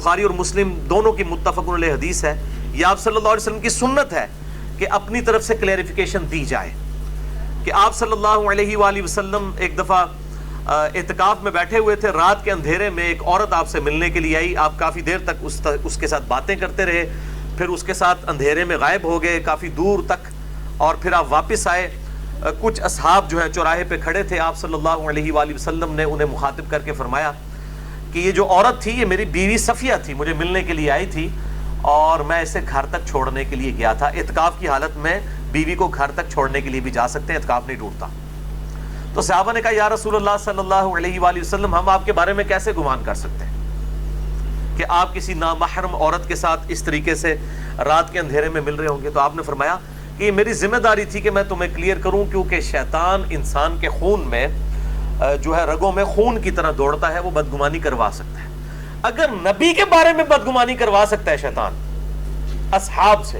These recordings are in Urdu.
بخاری اور مسلم دونوں کی متفق علیہ حدیث ہے. یہ آپ صلی اللہ علیہ وسلم کی سنت ہے کہ اپنی طرف سے کلیریفیکیشن دی جائے کہ آپ صلی اللہ علیہ وآلہ وسلم ایک دفعہ اعتکاف میں بیٹھے ہوئے تھے. رات کے اندھیرے میں ایک عورت آپ سے ملنے کے لیے آئی. آپ کافی دیر تک اس کے ساتھ باتیں کرتے رہے, پھر اس کے ساتھ اندھیرے میں غائب ہو گئے کافی دور تک, اور پھر آپ واپس آئے. کچھ اصحاب جو ہیں چوراہے پہ کھڑے تھے. آپ صلی اللہ علیہ وآلہ وسلم نے انہیں مخاطب کر کے فرمایا کہ یہ جو عورت تھی یہ میری بیوی صفیہ تھی, مجھے ملنے کے لیے آئی تھی اور میں اسے گھر تک چھوڑنے کے لیے گیا تھا. اعتکاف کی حالت میں بیوی کو گھر تک چھوڑنے کے لیے بھی جا سکتے ہیں, اعتکاف نہیں ٹوٹتا. تو صحابہ نے کہا یا رسول اللہ صلی اللہ علیہ وآلہ وسلم, ہم آپ کے بارے میں کیسے گمان کر سکتے ہیں کہ آپ کسی نامحرم عورت کے ساتھ اس طریقے سے رات کے اندھیرے میں مل رہے ہوں گے. تو آپ نے فرمایا کہ یہ میری ذمہ داری تھی کہ میں تمہیں کلیئر کروں, کیونکہ شیطان انسان کے خون میں جو ہے رگوں میں خون کی طرح دوڑتا ہے, وہ بدگمانی کروا سکتا ہے. اگر نبی کے بارے میں بدگمانی کروا سکتا ہے شیطان اصحاب سے,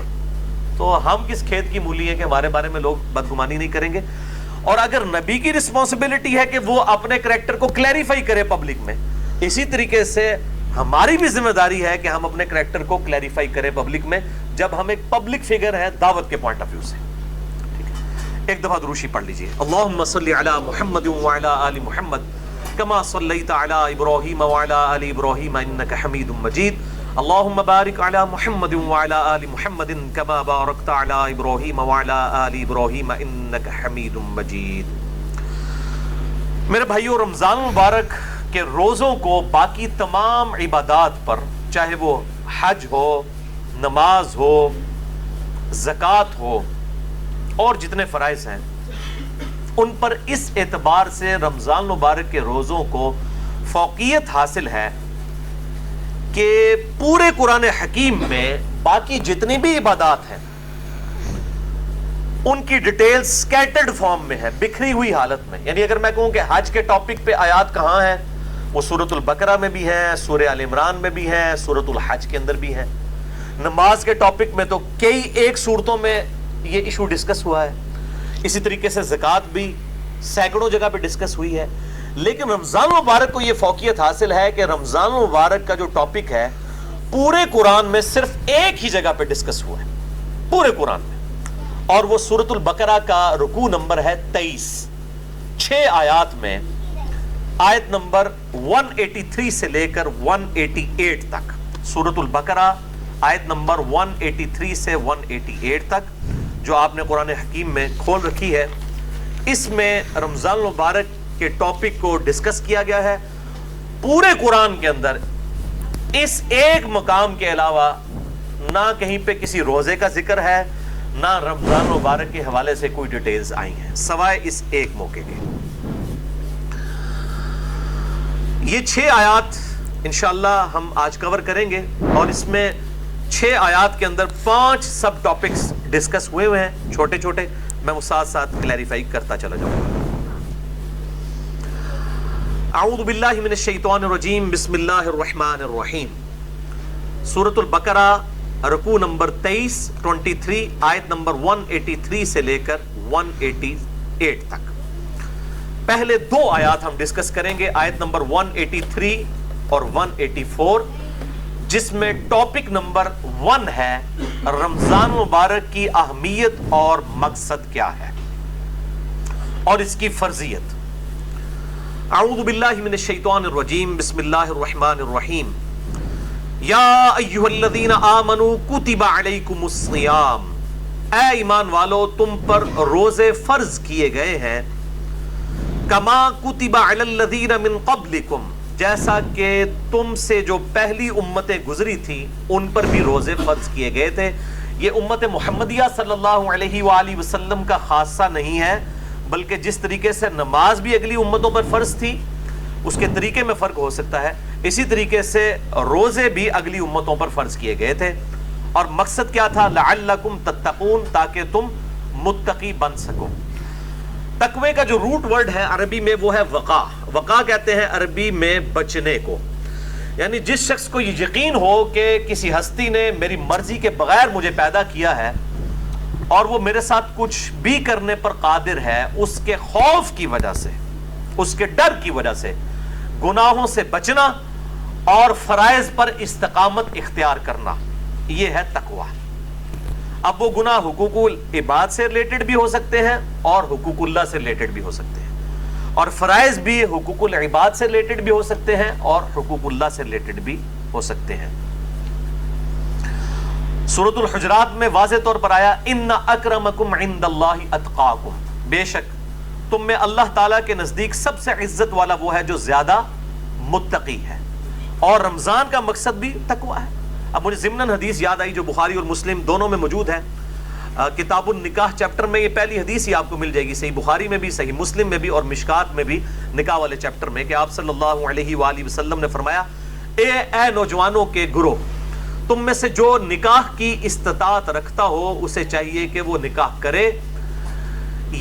تو ہم کس کھیت کی مولی ہیں کہ ہمارے بارے میں لوگ بدگمانی نہیں کریں گے. اور اگر نبی کی رسپانسبلٹی ہے کہ وہ اپنے کریکٹر کو کلیریفائی کرے پبلک میں, اسی طریقے سے ہماری بھی ذمہ داری ہے کہ ہم اپنے کریکٹر کو کلیریفائی کریں پبلک میں, جب ہم ایک پبلک فگر ہیں دعوت کے پوائنٹ آف ویو سے. ایک دفعہ دروشی پڑھ لیجئے. اللہم صلی علی محمد وعلی آل محمد کما صلیت علی ابراہیم وعلی آل ابراہیم انک حمید مجید. اللہم بارک علی محمد وعلی آل محمد کما بارکت علی ابراہیم وعلی آل ابراہیم انک حمید مجید. میرے بھائیو, رمضان مبارک کے روزوں کو باقی تمام عبادات پر, چاہے وہ حج ہو, نماز ہو, زکوٰۃ ہو, اور جتنے فرائض ہیں, ان پر اس اعتبار سے رمضان مبارک کے روزوں کو فوقیت حاصل ہے کہ پورے قرآن حکیم میں باقی جتنی بھی عبادات ہیں ان کی ڈیٹیل سکیٹرڈ فارم میں ہے, بکھری ہوئی حالت میں. یعنی اگر میں کہوں کہ حج کے ٹاپک پہ آیات کہاں ہیں, وہ سورۃ البقرہ میں بھی ہیں, سورہ آل عمران میں بھی ہیں, سورۃ الحج کے اندر بھی ہیں. نماز کے ٹاپک میں تو کئی ایک صورتوں میں یہ ایشو ڈسکس ہوا ہے. اسی طریقے سے زکوٰۃ بھی سینکڑوں جگہ پہ ڈسکس ہوئی ہے. لیکن رمضان مبارک کو یہ فوقیت حاصل ہے کہ رمضان مبارک کا جو ٹاپک ہے پورے قرآن میں صرف ایک ہی جگہ پہ ڈسکس ہوا ہے پورے قرآن میں, اور وہ سورۃ البقرہ کا رکوع نمبر ہے 23. 6 آیات میں آیت نمبر 183 سے لے کر 188 تک. سورۃ البقرہ آیت نمبر 183 سے 188 تک جو آپ نے قرآن حکیم میں کھول رکھی ہے, اس میں رمضان مبارک کے ٹاپک کو ڈسکس کیا گیا ہے. پورے قرآن کے اندر اس ایک مقام کے علاوہ نہ کہیں پہ کسی روزے کا ذکر ہے, نہ رمضان مبارک کے حوالے سے کوئی ڈیٹیلز آئی ہیں, سوائے اس ایک موقع کے. یہ 6 آیات انشاءاللہ ہم آج کور کریں گے, اور اس میں 6 آیات کے اندر 5 سب ٹاپکس ڈسکس ہوئے ہیں چھوٹے چھوٹے. میں وہ ساتھ ساتھ کلیریفائی کرتا چلا جاؤں گا. اعوذ باللہ من الشیطان الرجیم, بسم اللہ الرحمن الرحیم. سورۃ البقرہ رکوع نمبر 23 آیت نمبر 183 سے لے کر 188 تک. پہلے 2 آیات ہم ڈسکس کریں گے, آیت نمبر 183 اور 184, جس میں ٹاپک نمبر 1 ہے رمضان مبارک کی اہمیت اور مقصد کیا ہے اور اس کی فرضیت. اعوذ باللہ من الشیطان الرجیم, بسم اللہ الرحمن الرحیم. یا ایھا الذین آمنوا کتب علیکم الصیام, اے ایمان والو تم پر روزے فرض کیے گئے ہیں, کما کتب علی الذین من قبلکم, جیسا کہ تم سے جو پہلی امتیں گزری تھی ان پر بھی روزے فرض کیے گئے تھے. یہ امت محمدیہ صلی اللہ علیہ وآلہ وسلم کا خاصہ نہیں ہے, بلکہ جس طریقے سے نماز بھی اگلی امتوں پر فرض تھی اس کے طریقے میں فرق ہو سکتا ہے, اسی طریقے سے روزے بھی اگلی امتوں پر فرض کیے گئے تھے. اور مقصد کیا تھا؟ لعلکم تتقون, تاکہ تم متقی بن سکو. تقوی کا جو روٹ ورڈ ہے عربی میں وہ ہے وقا. وقا کہتے ہیں عربی میں بچنے کو, یعنی جس شخص کو یہ یقین ہو کہ کسی ہستی نے میری مرضی کے بغیر مجھے پیدا کیا ہے اور وہ میرے ساتھ کچھ بھی کرنے پر قادر ہے, اس کے خوف کی وجہ سے, اس کے ڈر کی وجہ سے گناہوں سے بچنا اور فرائض پر استقامت اختیار کرنا، یہ ہے تقوی۔ اب وہ گناہ حقوق العباد سے ریلیٹڈ بھی ہو سکتے ہیں اور حقوق اللہ سے ریلیٹڈ بھی ہو سکتے ہیں، اور فرائض بھی حقوق العباد سے ریلیٹڈ بھی ہو سکتے ہیں اور حقوق اللہ سے ریلیٹڈ بھی ہو سکتے ہیں۔ سورۃ الحجرات میں واضح طور پر آیا ان اکرمکم عند اللہ اتقاکم، بے شک تم میں اللہ تعالیٰ کے نزدیک سب سے عزت والا وہ ہے جو زیادہ متقی ہے، اور رمضان کا مقصد بھی تقوی ہے۔ اب مجھے ضمناً حدیث یاد آئی جو بخاری اور مسلم دونوں میں موجود ہے، کتاب النکاح چیپٹر میں یہ پہلی حدیث ہی آپ کو مل جائے گی، صحیح بخاری میں بھی، صحیح مسلم میں بھی اور مشکات میں بھی، نکاح والے چیپٹر میں، کہ آپ صلی اللہ علیہ وآلہ وسلم نے فرمایا اے نوجوانوں کے گروہ، تم میں سے جو نکاح کی استطاعت رکھتا ہو اسے چاہیے کہ وہ نکاح کرے،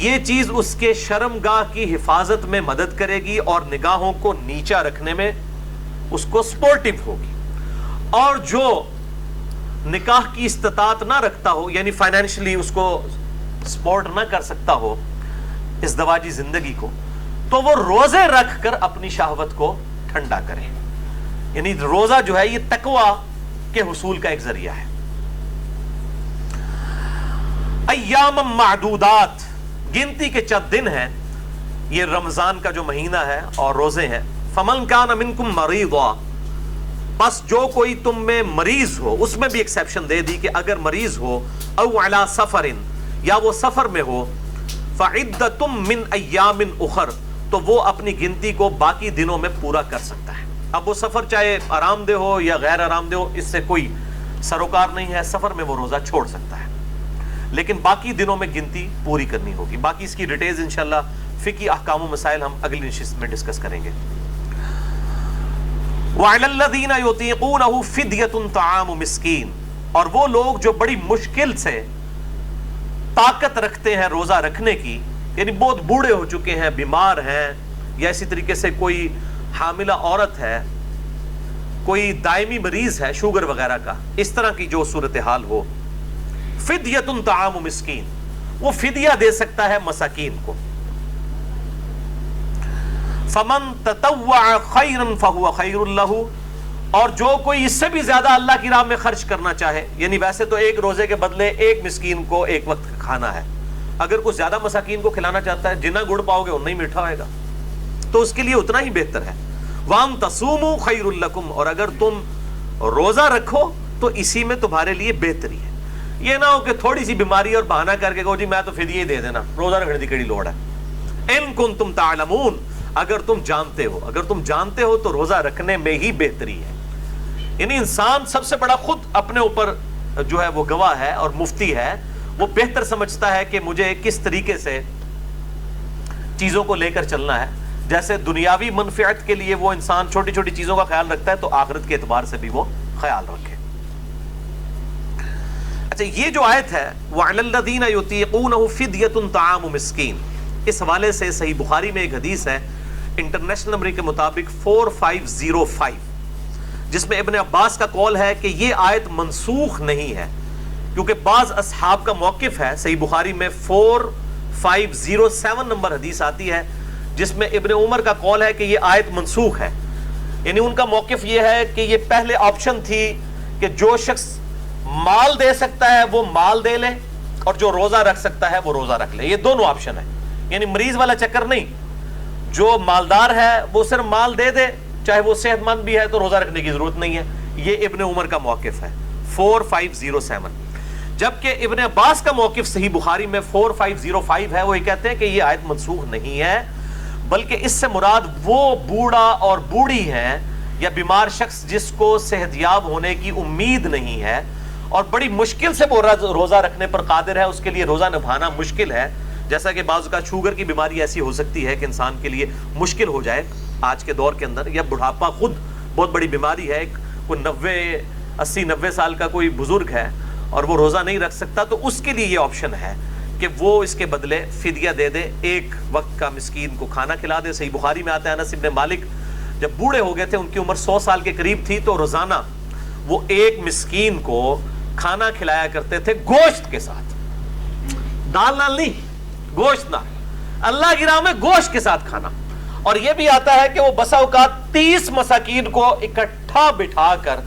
یہ چیز اس کے شرمگاہ کی حفاظت میں مدد کرے گی اور نگاہوں کو نیچا رکھنے میں اس کو سپورٹیو ہوگی، اور جو نکاح کی استطاعت نہ رکھتا ہو، یعنی فائنینشلی اس کو سپورٹ نہ کر سکتا ہو ازدواجی زندگی کو، تو وہ روزے رکھ کر اپنی شہوت کو ٹھنڈا کرے۔ یعنی روزہ جو ہے یہ تقوی کے حصول کا ایک ذریعہ ہے۔ ایام معدودات، گنتی کے چند دن ہیں، یہ رمضان کا جو مہینہ ہے اور روزے ہیں۔ فمن کان منکم مریضا، بس جو کوئی تم میں مریض ہو، اس میں بھی ایکسیپشن دے دی کہ اگر مریض ہو، او علی سفر، یا وہ سفر میں ہو، فعدۃ من ایام اخر، تو وہ اپنی گنتی کو باقی دنوں میں پورا کر سکتا ہے۔ اب وہ سفر چاہے آرام دہ ہو یا غیر آرام دہ ہو، اس سے کوئی سروکار نہیں ہے، سفر میں وہ روزہ چھوڑ سکتا ہے، لیکن باقی دنوں میں گنتی پوری کرنی ہوگی۔ باقی اس کی ڈیٹیلز انشاءاللہ فقہی احکام و مسائل ہم اگلی نشست میں ڈسکس کریں گے۔ وَعَلَى الَّذِينَ يُطِيقُونَهُ فِدْيَةٌ طَعَامُ مِسْكِينٍ، اور وہ لوگ جو بڑی مشکل سے طاقت رکھتے ہیں روزہ رکھنے کی، یعنی بہت بوڑھے ہو چکے ہیں، بیمار ہیں، یا اسی طریقے سے کوئی حاملہ عورت ہے، کوئی دائمی مریض ہے شوگر وغیرہ کا، اس طرح کی جو صورتحال ہو، فِدْيَةٌ طَعَامُ مِسْكِينٍ، وہ فدیہ دے سکتا ہے مساکین کو۔ فَمَن تَطَوَّعَ خَيْرًا فَهُوَ خَيْرٌ لَهُ، اور جو کوئی اس سے بھی زیادہ اللہ کی راہ میں خرچ کرنا چاہے، یعنی ویسے تو ایک روزے کے بدلے ایک مسکین کو ایک وقت کھانا ہے، اگر کوئی زیادہ مساکین کو کھلانا چاہتا ہے، جتنا گڑ پاؤ گے اتنا ہی میٹھا ہوئے گا، تو اس کے لیے اتنا ہی بہتر ہے۔ وَأَن تَصُومُوا خَيْرٌ لَكُمْ، اور اگر تم روزہ رکھو تو اسی میں تمہارے لیے بہتری ہے۔ یہ نہ ہو کہ تھوڑی سی بیماری اور بہانہ کر کے کہو جی میں تو فدیہ ہی دے دینا، روزہ رکھنے کی کڑی لوڑ ہے۔ اِن كُنتُمْ تَعْلَمُونَ، اگر تم جانتے ہو تو روزہ رکھنے میں ہی بہتری ہے۔ یعنی انسان سب سے بڑا خود اپنے اوپر جو ہے وہ گواہ ہے اور مفتی ہے، وہ بہتر سمجھتا ہے کہ مجھے کس طریقے سے چیزوں کو لے کر چلنا ہے۔ جیسے دنیاوی منفعت کے لیے وہ انسان چھوٹی چھوٹی چیزوں کا خیال رکھتا ہے، تو آخرت کے اعتبار سے بھی وہ خیال رکھے۔ اچھا، یہ جو آیت ہے وَعَلَى الَّذِينَ يُطِيقُونَهُ فِدْيَةٌ طَعَامُ مِسْكِينٍ، اس حوالے سے صحیح بخاری میں ایک حدیث ہے انٹرنیشنل نمبر کے مطابق 4505، جس میں ابن عباس کا قول ہے کہ یہ آیت منسوخ نہیں ہے، کیونکہ بعض اصحاب کا موقف ہے۔ صحیح بخاری میں 4507 نمبر حدیث آتی ہے جس میں ابن عمر کا قول ہے کہ یہ آیت منسوخ ہے، یعنی ان کا موقف یہ ہے کہ یہ پہلے آپشن تھی کہ جو شخص مال دے سکتا ہے وہ مال دے لے، اور جو روزہ رکھ سکتا ہے وہ روزہ رکھ لے، یہ دونوں آپشن ہے، یعنی مریض والا چکر نہیں، جو مالدار ہے وہ صرف مال دے دے، چاہے وہ صحت مند بھی ہے تو روزہ رکھنے کی ضرورت نہیں ہے۔ یہ ابن عمر کا موقف ہے 4507، جبکہ ابن عباس کا موقف صحیح بخاری میں 4505 ہے، وہ یہ کہتے ہیں کہ یہ آیت منسوخ نہیں ہے، بلکہ اس سے مراد وہ بوڑھا اور بوڑھی ہیں یا بیمار شخص جس کو صحت یاب ہونے کی امید نہیں ہے اور بڑی مشکل سے وہ روزہ رکھنے پر قادر ہے، اس کے لیے روزہ نبھانا مشکل ہے۔ جیسا کہ بعض کا شوگر کی بیماری ایسی ہو سکتی ہے کہ انسان کے لیے مشکل ہو جائے آج کے دور کے اندر، یا بڑھاپا خود بہت بڑی بیماری ہے، کوئی 80-90 سال کا کوئی بزرگ ہے اور وہ روزہ نہیں رکھ سکتا، تو اس کے لیے یہ آپشن ہے کہ وہ اس کے بدلے فدیہ دے دے، ایک وقت کا مسکین کو کھانا کھلا دے۔ صحیح بخاری میں آتا ہے انس بن مالک جب بوڑھے ہو گئے تھے، ان کی عمر 100 سال کے قریب تھی، تو روزانہ وہ ایک مسکین کو کھانا کھلایا کرتے تھے گوشت کے ساتھ، دال نال نہیں، گوشت نال، اللہ کی راہ میں گوشت کے ساتھ کھانا۔ اور یہ بھی آتا ہے کہ وہ بسا اوقات 30 مساکین کو اکٹھا بٹھا بٹھا کر